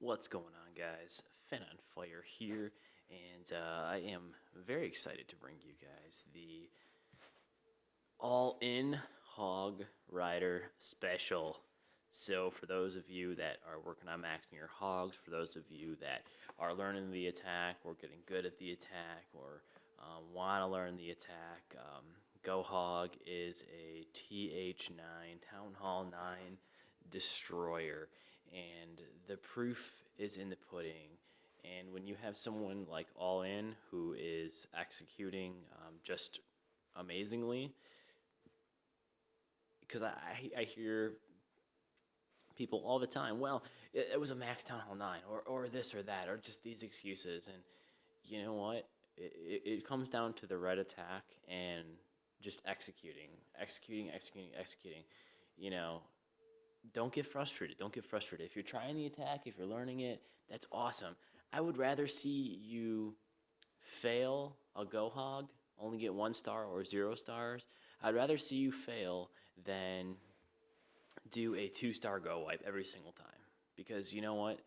What's going on, guys? Fin on Fire here, and I am very excited to bring you guys the All In Hog Rider Special. So, for those of you that are working on maxing your hogs, for those of you that are learning the attack or getting good at the attack or want to learn the attack, Gohog is a TH9 Town Hall 9 destroyer, and the proof is in the pudding. And when you have someone like All In who is executing just amazingly, because I hear people all the time, well, it was a max Town Hall 9, or this or that, or just these excuses. And you know what? It comes down to the right attack and just executing. You know, don't get frustrated. Don't get frustrated. If you're trying the attack, if you're learning it, that's awesome. I would rather see you fail a go hog, only get 1 star or 0 stars. I'd rather see you fail than do a 2 star go wipe every single time. Because you know what?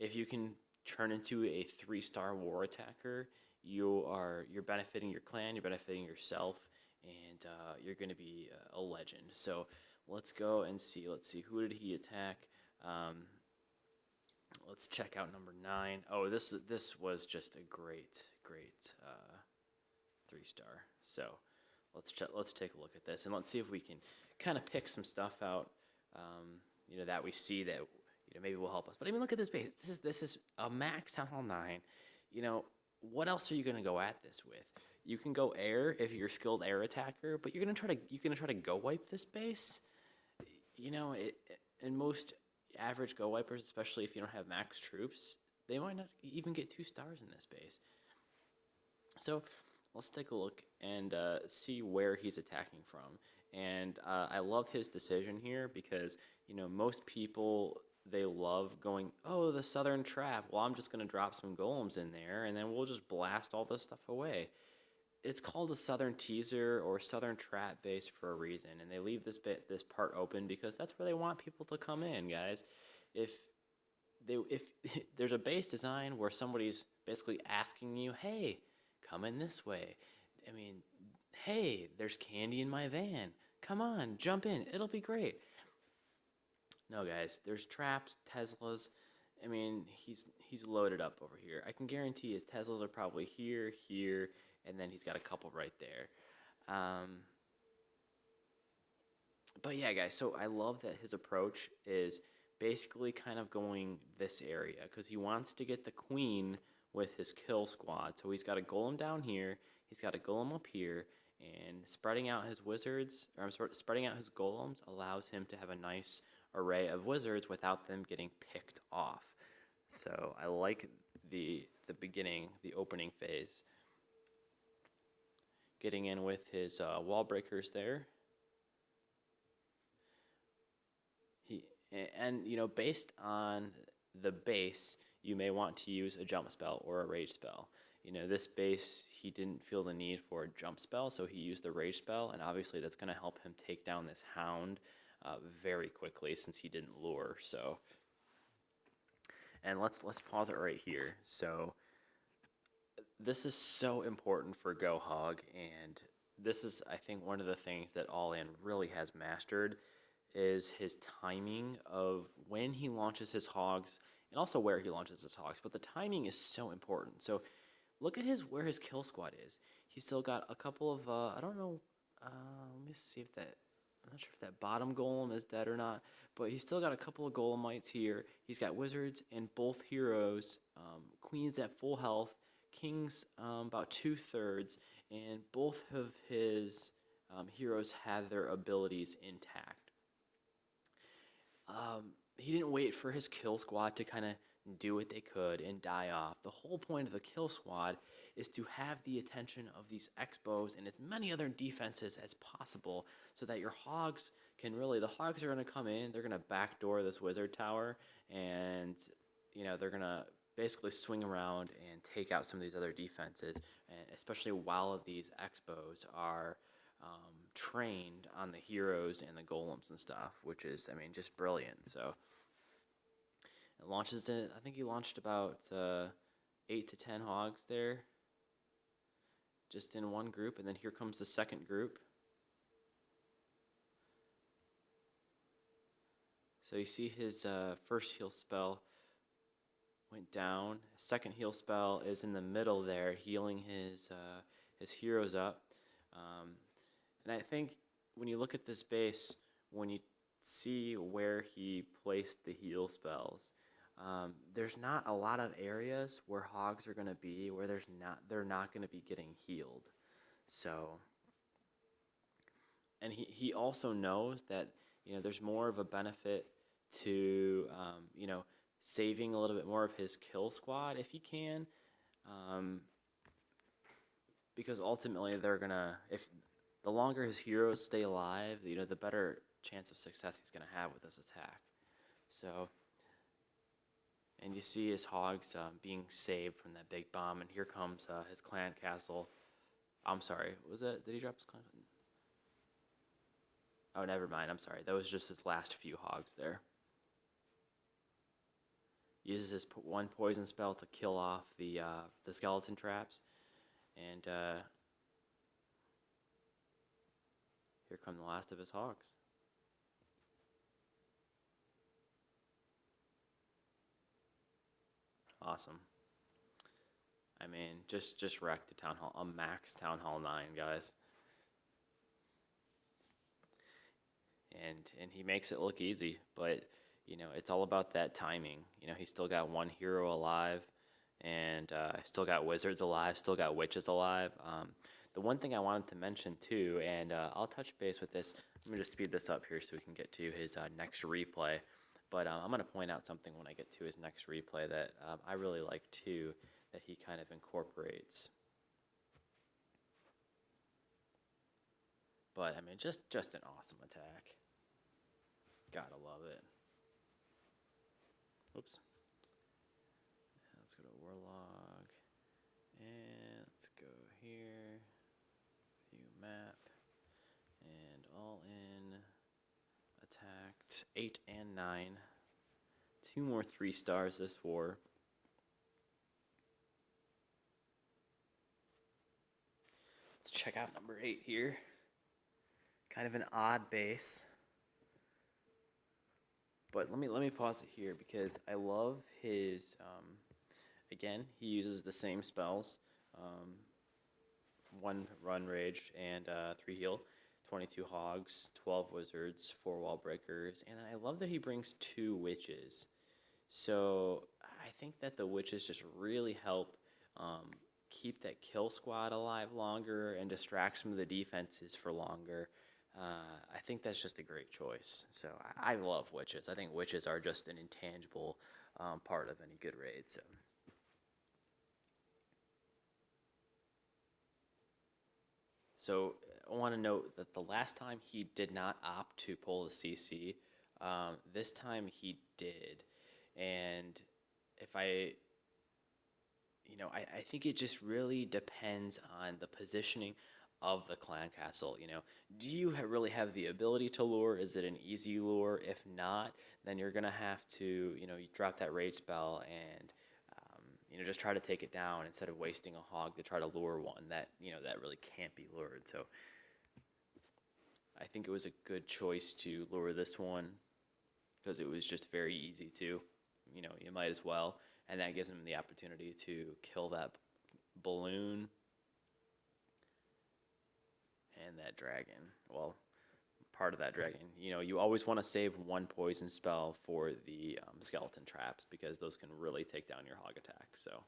If you can turn into a 3 star war attacker, you're benefiting your clan, you're benefiting yourself, and you're going to be a legend. So let's go and see. Let's see, who did he attack? Um, let's check out number 9. Oh, this was just a great 3 star. So let's take a look at this and let's see if we can kind of pick some stuff out. That we see that maybe will help us. But I mean, look at this base. This is a max Town Hall 9. What else are you gonna go at this with? You can go air if you're a skilled air attacker, but you're gonna try to go wipe this base. In most average go wipers, especially if you don't have max troops, they might not even get 2 stars in this base. So let's take a look and see where he's attacking from. And I love his decision here because, most people, they love going, oh, the Southern Trap. Well, I'm just going to drop some golems in there, and then we'll just blast all this stuff away. It's called a Southern Teaser or Southern Trap base for a reason, and they leave this part open because that's where they want people to come in, guys. If there's a base design where somebody's basically asking you, hey, come in this way. I mean, hey, there's candy in my van. Come on, jump in. It'll be great. No, guys, there's traps, Teslas. I mean, he's loaded up over here. I can guarantee his Teslas are probably here, and then he's got a couple right there. But yeah, guys, so I love that his approach is basically kind of going this area because he wants to get the queen with his kill squad. So he's got a golem down here, he's got a golem up here, and spreading out his wizards, or spreading out his golems allows him to have a nice array of wizards without them getting picked off. So I like the opening phase. Getting in with his wall breakers there. Based on the base, you may want to use a jump spell or a rage spell. This base, he didn't feel the need for a jump spell, so he used the rage spell, and obviously that's going to help him take down this hound very quickly since he didn't lure. So, and let's pause it right here. So, this is so important for Gohog, and this is, I think, one of the things that All In really has mastered is his timing of when he launches his hogs and also where he launches his hogs. But the timing is so important. So look at where his kill squad is. He's still got a couple of I don't know. Let me see if that. I'm not sure if that bottom golem is dead or not, but he's still got a couple of golemites here. He's got wizards and both heroes, queens at full health, kings about 2/3, and both of his heroes have their abilities intact. He didn't wait for his kill squad to kind of do what they could and die off. The whole point of the kill squad is to have the attention of these Expos and as many other defenses as possible so that your hogs can the hogs are going to come in, they're going to backdoor this wizard tower, and they're going to basically swing around and take out some of these other defenses, and especially while these Expos are trained on the heroes and the golems and stuff, which is, I mean, just brilliant. So It launches it. I think he launched about 8 to 10 hogs there, just in one group, and then here comes the second group. So you see his first heal spell went down. Second heal spell is in the middle there, healing his heroes up. And I think when you look at this base, when you see where he placed the heal spells, there's not a lot of areas where hogs are going to be where they're not going to be getting healed. So, and he also knows that there's more of a benefit to saving a little bit more of his kill squad if he can, because ultimately they're gonna, if the longer his heroes stay alive, the better chance of success he's gonna have with this attack. So, and you see his hogs being saved from that big bomb, and here comes his clan castle. I'm sorry, did he drop his clan? Oh, never mind, I'm sorry. That was just his last few hogs there. Uses his one poison spell to kill off the skeleton traps. And here come the last of his hogs. Awesome. I mean, just wrecked the town hall, a max town hall 9, guys. And he makes it look easy, but it's all about that timing. He's still got one hero alive, and still got wizards alive, still got witches alive. The one thing I wanted to mention too, and I'll touch base with this. I'm gonna just speed this up here so we can get to his next replay. But I'm gonna point out something when I get to his next replay that I really like too, that he kind of incorporates. But I mean, just an awesome attack. Gotta love it. Oops. Let's go to Warlog. And let's go here. View map. And all in. Attacked 8 and 9. 2 more 3 stars this war. Let's check out number 8 here. Kind of an odd base. But let me pause it here because I love his, again, he uses the same spells, 1 run rage and 3 heal, 22 hogs, 12 wizards, 4 wall breakers, and I love that he brings 2 witches. So I think that the witches just really help keep that kill squad alive longer and distract some of the defenses for longer. I think that's just a great choice. So I love witches. I think witches are just an intangible part of any good raid. So I want to note that the last time he did not opt to pull the CC. This time he did. And if I think it just really depends on the positioning of the clan castle. Do you really have the ability to lure? Is it an easy lure? If not, then you're gonna have to you drop that rage spell and just try to take it down instead of wasting a hog to try to lure one that that really can't be lured. So I think it was a good choice to lure this one because it was just very easy to you might as well, and that gives him the opportunity to kill that balloon and that dragon. Well, part of that dragon. You always want to save 1 poison spell for the skeleton traps because those can really take down your hog attack. So,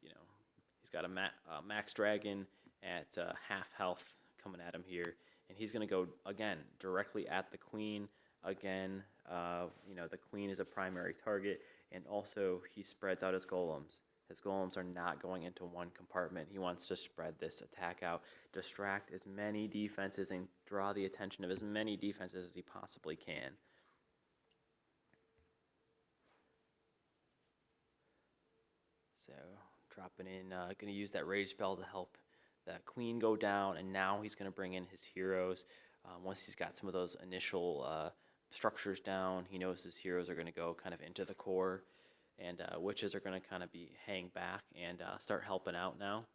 he's got a max dragon at half health coming at him here, and he's going to go again directly at the queen. Again, the queen is a primary target, and also he spreads out his golems. His golems are not going into one compartment. He wants to spread this attack out, distract as many defenses, and draw the attention of as many defenses as he possibly can. So, dropping in, going to use that rage spell to help that queen go down, and now he's going to bring in his heroes. Once he's got some of those initial structures down. He knows his heroes are going to go kind of into the core, and witches are going to kind of be hang back and start helping out now.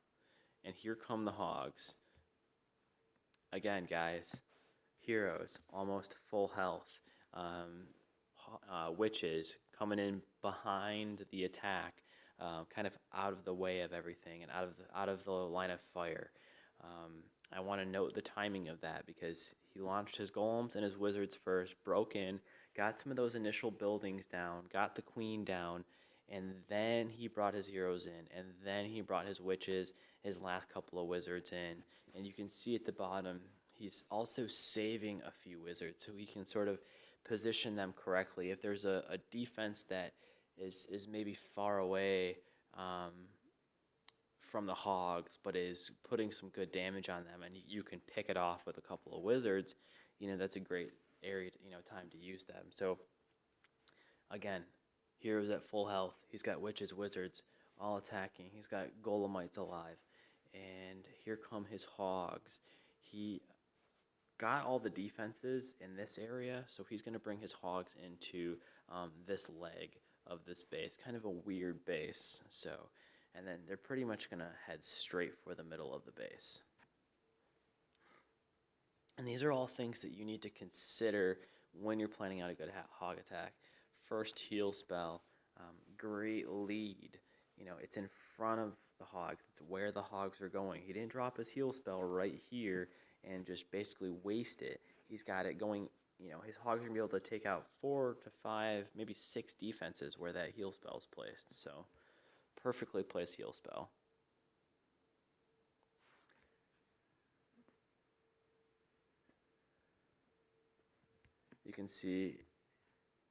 And here come the hogs. Again, guys, heroes almost full health. Um, Witches coming in behind the attack, kind of out of the way of everything and out of the line of fire. I want to note the timing of that because he launched his golems and his wizards first, broke in, got some of those initial buildings down, got the queen down, and then he brought his heroes in, and then he brought his witches, his last couple of wizards in, and you can see at the bottom he's also saving a few wizards so he can sort of position them correctly. If there's a defense that is maybe far away from the hogs, but is putting some good damage on them, and you can pick it off with a couple of wizards, that's a great area, time to use them. So again, heroes at full health. He's got witches, wizards, all attacking. He's got golemites alive, and here come his hogs. He got all the defenses in this area, so he's going to bring his hogs into this leg of this base, kind of a weird base. So, and then they're pretty much going to head straight for the middle of the base. And these are all things that you need to consider when you're planning out a good hog attack. First heal spell, great lead. It's in front of the hogs. It's where the hogs are going. He didn't drop his heal spell right here and just basically waste it. He's got it going, his hogs are going to be able to take out 4 to 5, maybe 6 defenses where that heal spell is placed. So, perfectly placed heal spell. You can see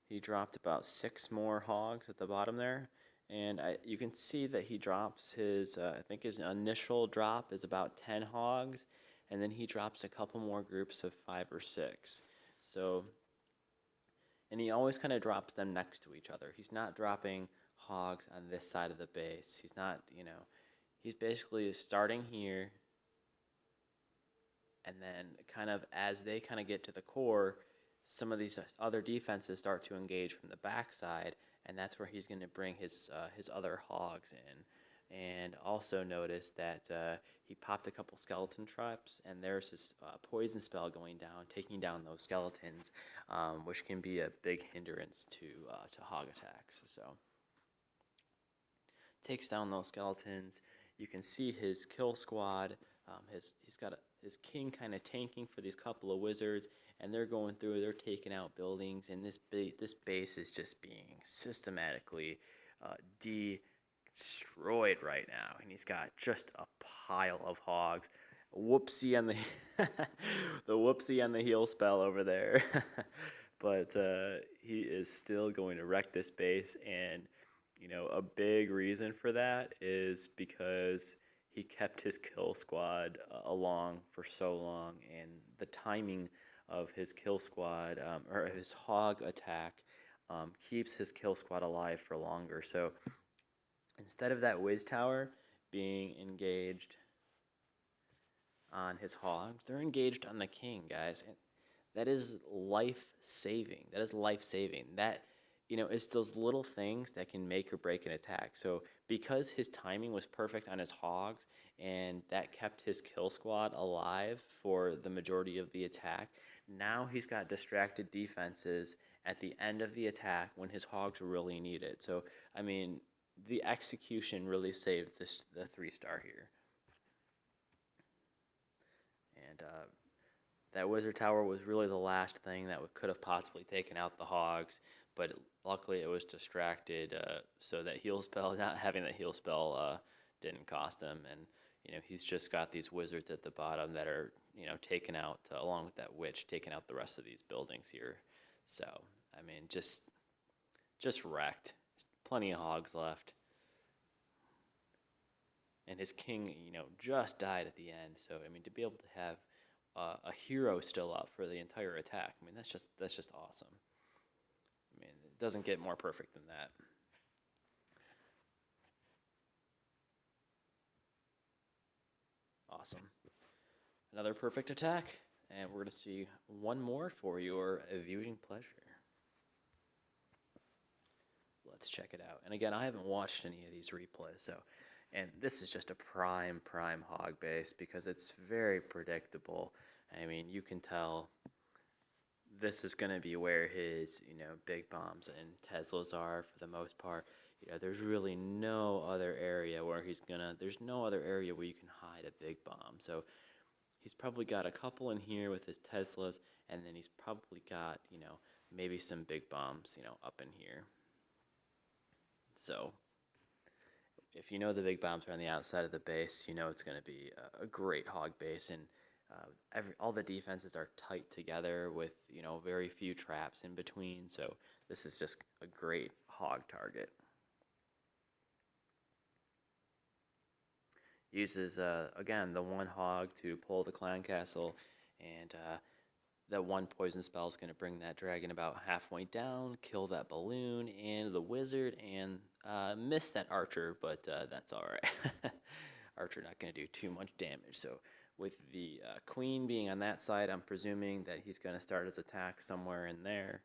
he dropped about 6 more hogs at the bottom there. And you can see that he drops his, I think his initial drop is about 10 hogs. And then he drops a couple more groups of 5 or 6. So, and he always kind of drops them next to each other. He's not dropping hogs on this side of the base. He's not, he's basically starting here. And then kind of as they kind of get to the core, some of these other defenses start to engage from the backside, and that's where he's going to bring his other hogs in. And also notice that he popped a couple skeleton traps, and there's his poison spell going down, taking down those skeletons, which can be a big hindrance to hog attacks. So takes down those skeletons. You can see his kill squad. He's got his king kind of tanking for these couple of wizards, and they're going through. They're taking out buildings, and this base is just being systematically destroyed right now. And he's got just a pile of hogs. Whoopsie on the the whoopsie on the heal spell over there, but he is still going to wreck this base. And a big reason for that is because he kept his kill squad along for so long, and the timing of his kill squad or his hog attack keeps his kill squad alive for longer. So instead of that Wiz Tower being engaged on his hogs, they're engaged on the king, guys. And that is life-saving. That is life-saving. That, it's those little things that can make or break an attack. So because his timing was perfect on his hogs, and that kept his kill squad alive for the majority of the attack, now he's got distracted defenses at the end of the attack when his hogs really need it. So, I mean, the execution really saved the 3-star here. And that Wizard Tower was really the last thing that could have possibly taken out the hogs, but luckily it was distracted, so that heal spell, not having that heal spell, didn't cost him. And he's just got these wizards at the bottom that are taken out, along with that witch, taking out the rest of these buildings here. So I mean, just wrecked. Plenty of hogs left. And his king, just died at the end. So I mean, to be able to have a hero still up for the entire attack, I mean, that's just awesome. I mean, it doesn't get more perfect than that. Awesome. Another perfect attack. And we're going to see one more for your viewing pleasure. Let's check it out. And again, I haven't watched any of these replays, so, and this is just a prime hog base because it's very predictable. I mean, you can tell this is going to be where his, big bombs and Teslas are for the most part. There's really no other area where there's no other area where you can hide a big bomb. So he's probably got a couple in here with his Teslas, and then he's probably got, maybe some big bombs, up in here. So if you know the big bombs are on the outside of the base, it's going to be a great hog base, and all the defenses are tight together with very few traps in between. So this is just a great hog target. Uses again the one hog to pull the clan castle, and that one poison spell is going to bring that dragon about halfway down, kill that balloon and the wizard, and miss that archer, but that's all right. Archer not going to do too much damage. So with the queen being on that side, I'm presuming that he's going to start his attack somewhere in there.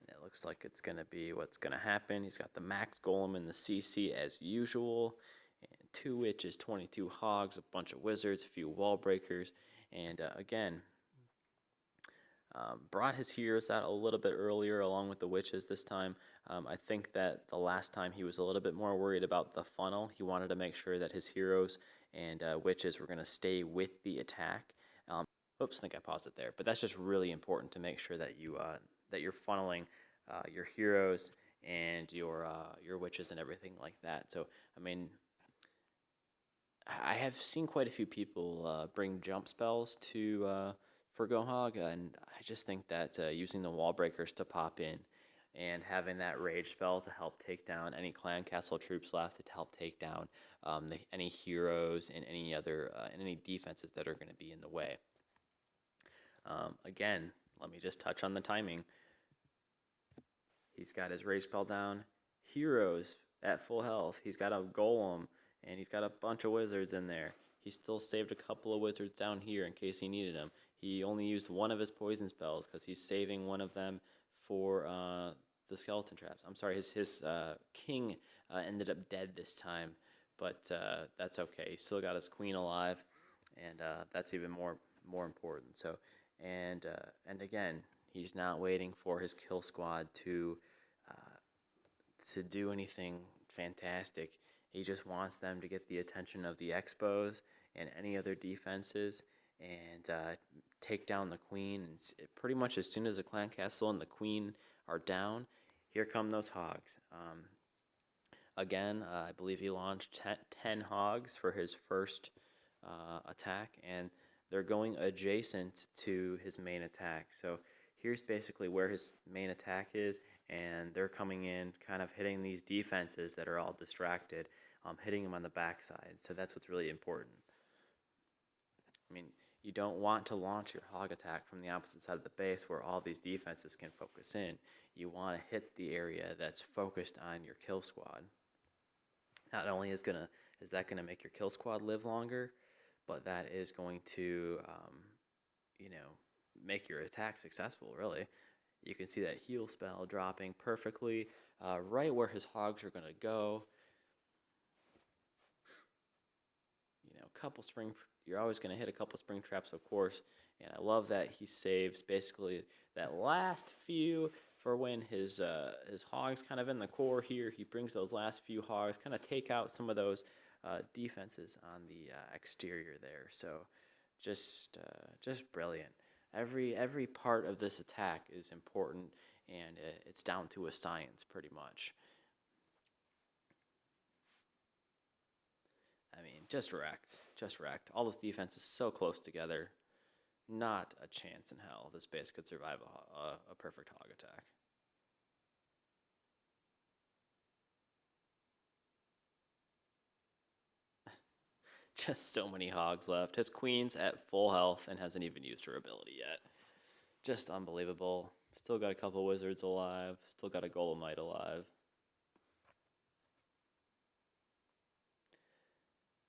And it looks like it's going to be what's going to happen. He's got the max golem in the CC as usual, and 2 witches, 22 hogs, a bunch of wizards, a few wall breakers, and again, brought his heroes out a little bit earlier along with the witches this time. I think that the last time he was a little bit more worried about the funnel. He wanted to make sure that his heroes and witches were going to stay with the attack. Oops, I think I paused it there. But that's just really important to make sure that you're funneling your heroes and your witches and everything like that. So I mean, I have seen quite a few people bring jump spells to for Gohog, and I just think that using the wall breakers to pop in and having that rage spell to help take down any clan castle troops left, to help take down any heroes and any other and any defenses that are going to be in the way. Again, let me just touch on the timing. He's got his rage spell down, heroes at full health. He's got a golem, and he's got a bunch of wizards in there. He still saved a couple of wizards down here in case he needed them. He only used one of his poison spells because he's saving one of them for the skeleton traps. I'm sorry, his king ended up dead this time, but that's okay. He still got his queen alive, and that's even more important. So, and again, he's not waiting for his kill squad to do anything fantastic. He just wants them to get the attention of the Expos and any other defenses, and take down the queen. And pretty much as soon as the clan castle and the queen are down, here come those hogs. Again, I believe he launched 10 hogs for his first attack, and they're going adjacent to his main attack. So here's basically where his main attack is, and they're coming in, kind of hitting these defenses that are all distracted, hitting them on the backside. So that's what's really important. I mean, you don't want to launch your hog attack from the opposite side of the base where all these defenses can focus in. You want to hit the area that's focused on your kill squad. Not only is that gonna make your kill squad live longer, but that is going to, make your attack successful. Really, you can see that heal spell dropping perfectly, right where his hogs are gonna go. You're always gonna hit a couple spring traps, of course, and I love that he saves basically that last few for when his hogs kind of in the core here. He brings those last few hogs, kind of take out some of those defenses on the exterior there. So just brilliant. Every part of this attack is important, and it's down to a science pretty much. I mean, just wrecked. All this defense is so close together. Not a chance in hell this base could survive a perfect hog attack. Just so many hogs left. His queen's at full health and hasn't even used her ability yet. Just unbelievable. Still got a couple wizards alive. Still got a golemite alive.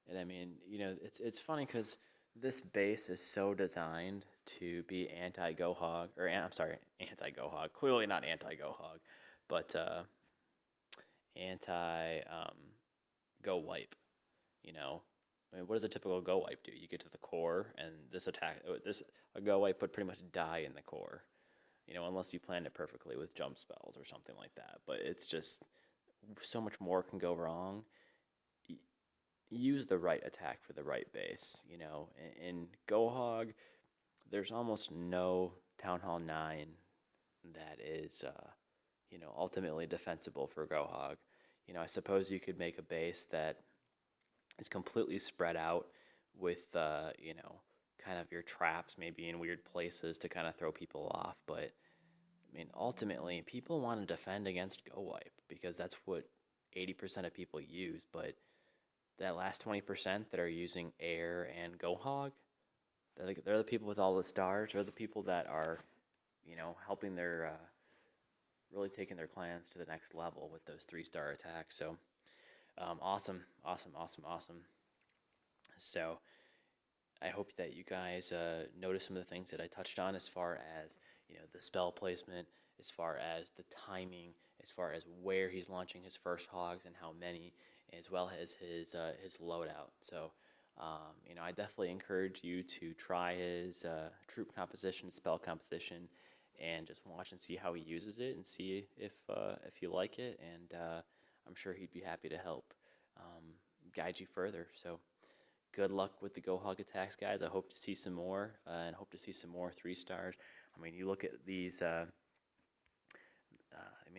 And I mean, it's funny because This base is so designed to be anti-Gohog, or I'm sorry, anti-Gohog. Clearly not anti-Gohog, but anti go wipe. You know, I mean, what does a typical go wipe do? You get to the core, and this a go wipe would pretty much die in the core. You know, unless you planned it perfectly with jump spells or something like that. But it's just so much more can go wrong. Use the right attack for the right base. You know, in Gohog, there's almost no Town Hall 9 that is, ultimately defensible for Gohog. You know, I suppose you could make a base that is completely spread out with, kind of your traps maybe in weird places to kind of throw people off. But, I mean, ultimately, people want to defend against Go Wipe because that's what 80% of people use. But that last 20% that are using Air and Gohog, they're the people with all the stars. They're the people that are, helping their really taking their clans to the next level with those 3-star attacks. So awesome, awesome, awesome, awesome. So I hope that you guys notice some of the things that I touched on as far as the spell placement, as far as the timing, as far as where he's launching his first hogs and how many, as well as his loadout. So I definitely encourage you to try his troop composition, spell composition, and just watch and see how he uses it and see if you like it. And I'm sure he'd be happy to help guide you further. So good luck with the Go Hog attacks, guys. I hope to see some more and hope to see some more 3-stars. I mean, you look at these.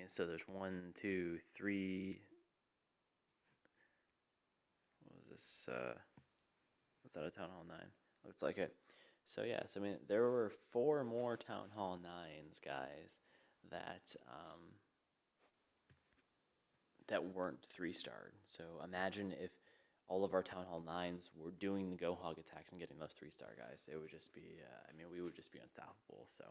So there's 1, 2, 3. What was this? Was that a Town Hall 9? Looks like it. So yes, I mean there were 4 more Town Hall 9s, guys, that weren't 3-starred. So imagine if all of our Town Hall 9s were doing the Go Hog attacks and getting those 3-star guys. It would just be, we would just be unstoppable. So,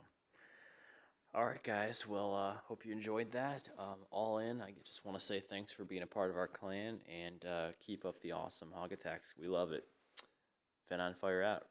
all right, guys. Well, hope you enjoyed that. All in. I just want to say thanks for being a part of our clan and keep up the awesome hog attacks. We love it. Fin on Fire out.